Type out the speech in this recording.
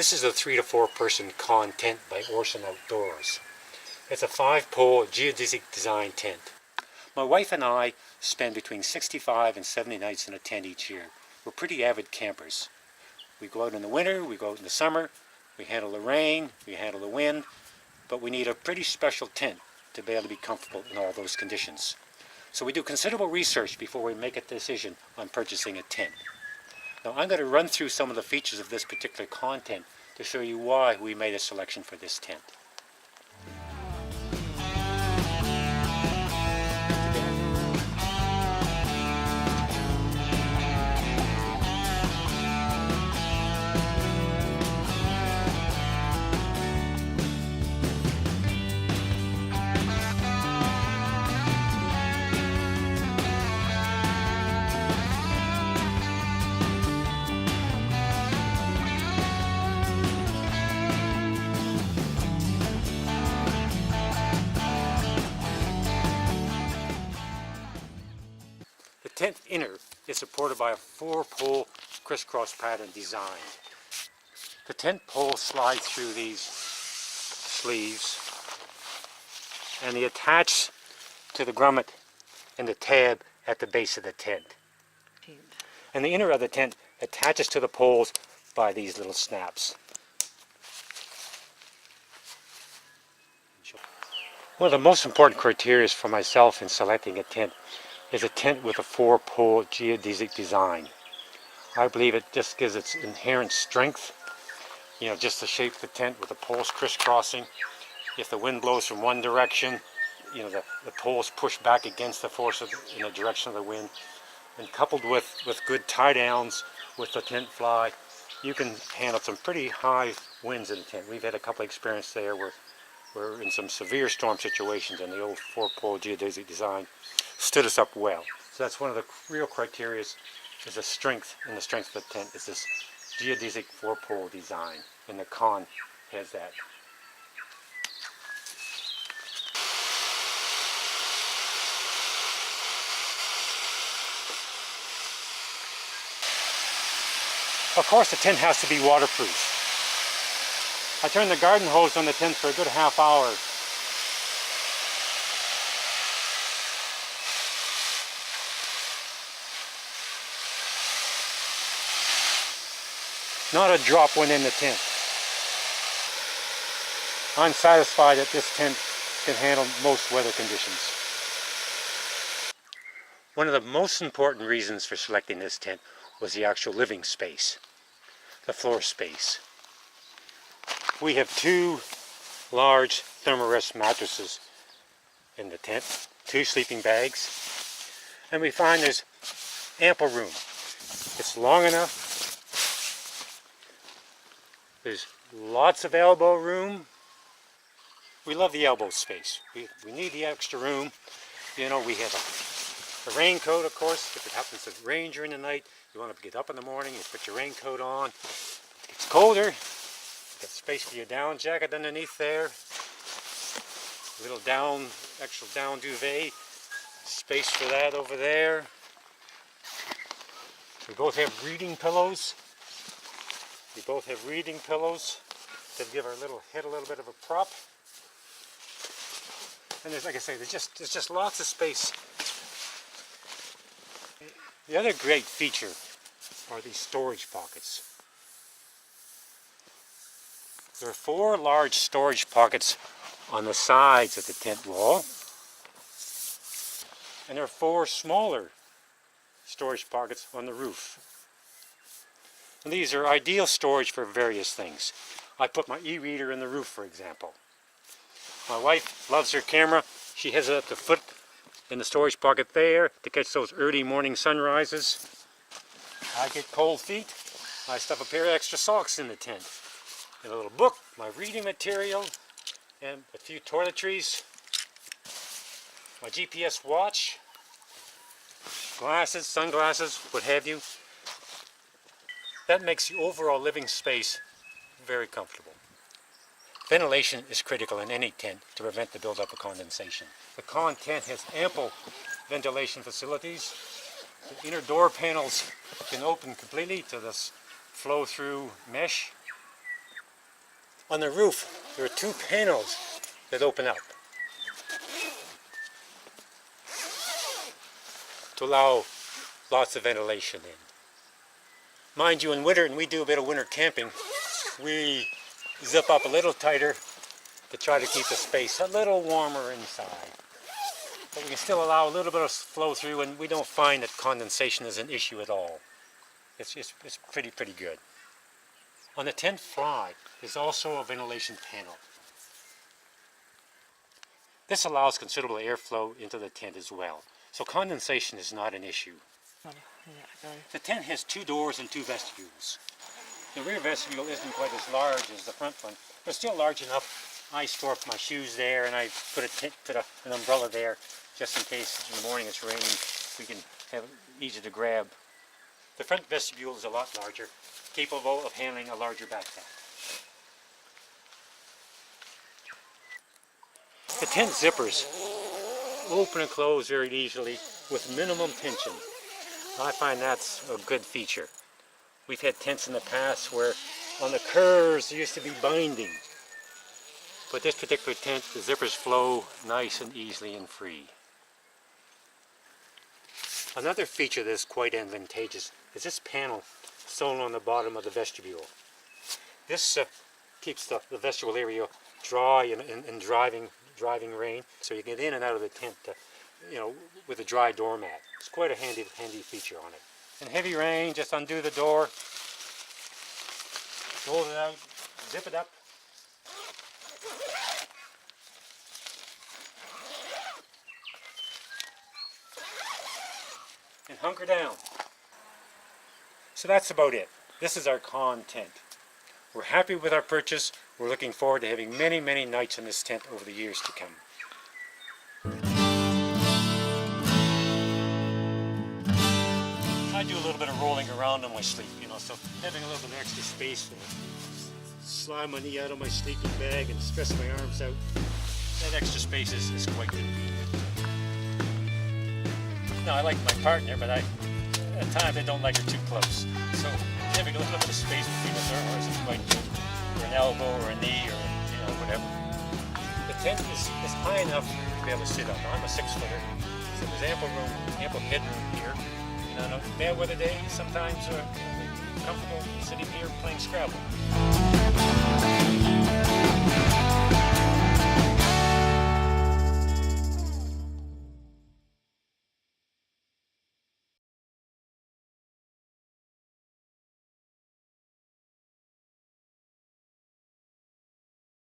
This is a 3 to 4 person con tent by Orson Outdoors. It's a 5-pole geodesic design tent. My wife and I spend between 65 and 70 nights in a tent each year. We're pretty avid campers. We go out in the winter, we go out in the summer, we handle the rain, we handle the wind, but we need a pretty special tent to be able to be comfortable in all those conditions. So we do considerable research before we make a decision on purchasing a tent. Now I'm going to run through some of the features of this particular content to show you why we made a selection for this tent. The tent inner is supported by a 4-pole crisscross pattern design. The tent poles slide through these sleeves and they attach to the grommet and the tab at the base of the tent. And the inner of the tent attaches to the poles by these little snaps. One of the most important criteria for myself in selecting a tent is a tent with a 4-pole geodesic design. I believe it just gives its inherent strength. You know, just the shape of the tent with the poles crisscrossing. If the wind blows from one direction, you know, the poles push back against the force in the direction of the wind. And coupled with good tie downs with the tent fly, you can handle some pretty high winds in the tent. We've had a couple of experiences there where we're in some severe storm situations and the old 4-pole geodesic design stood us up well. So that's one of the real criteria is the strength, and the strength of the tent is this geodesic 4-pole design, and the con has that. Of course the tent has to be waterproof. I turned the garden hose on the tent for a good half hour. Not a drop went in the tent. I'm satisfied that this tent can handle most weather conditions. One of the most important reasons for selecting this tent was the actual living space, the floor space. We have 2 large thermarest mattresses in the tent, 2 sleeping bags, and we find there's ample room. It's long enough. There's lots of elbow room. We love the elbow space. We need the extra room. You know, we have a raincoat, of course. If it happens to rain during the night, you want to get up in the morning, you put your raincoat on. It gets colder. You got space for your down jacket underneath there. A little down, extra down duvet. Space for that over there. We both have reading pillows. We both have reading pillows that give our little head a little bit of a prop. And there's, like I say, there's just lots of space. The other great feature are these storage pockets. There are 4 large storage pockets on the sides of the tent wall. And there are 4 smaller storage pockets on the roof. And these are ideal storage for various things. I put my e-reader in the roof, for example. My wife loves her camera. She has it at the foot in the storage pocket there to catch those early morning sunrises. I get cold feet. I stuff a pair of extra socks in the tent. And a little book, my reading material, and a few toiletries. My GPS watch, glasses, sunglasses, what have you. That makes the overall living space very comfortable. Ventilation is critical in any tent to prevent the buildup of condensation. The con tent has ample ventilation facilities. The inner door panels can open completely to this flow-through mesh. On the roof, there are 2 panels that open up to allow lots of ventilation in. Mind you, in winter, and we do a bit of winter camping, we zip up a little tighter to try to keep the space a little warmer inside. But we can still allow a little bit of flow through, and we don't find that condensation is an issue at all. It's pretty good. On the tent fly, there's also a ventilation panel. This allows considerable airflow into the tent as well, so condensation is not an issue. The tent has 2 doors and 2 vestibules. The rear vestibule isn't quite as large as the front one, but still large enough. I store my shoes there, and I put an umbrella there just in case in the morning it's raining. We can have it easy to grab. The front vestibule is a lot larger, capable of handling a larger backpack. The tent zippers open and close very easily with minimum tension. I find that's a good feature. We've had tents in the past where on the curves there used to be binding. But this particular tent, the zippers flow nice and easily and free. Another feature that's quite advantageous is this panel sewn on the bottom of the vestibule. This keeps the vestibule area dry in driving rain, so you get in and out of the tent with a dry doormat. It's quite a handy feature on it. In heavy rain, just undo the door, roll it out, zip it up, and hunker down. So that's about it. This is our Con tent. We're happy with our purchase. We're looking forward to having many nights in this tent over the years to come. I do a little bit of rolling around on my sleep, so having a little bit of extra space to slide my knee out of my sleeping bag and stretch my arms out, that extra space is quite convenient. Now, I like my partner, but at times I don't like her too close. So having a little bit of space between us is quite good, or an elbow or a knee or whatever. The tent is high enough to be able to sit up. Now, I'm a 6-footer, so there's ample room, ample headroom here. On a bad weather day, sometimes we're comfortable sitting here playing Scrabble.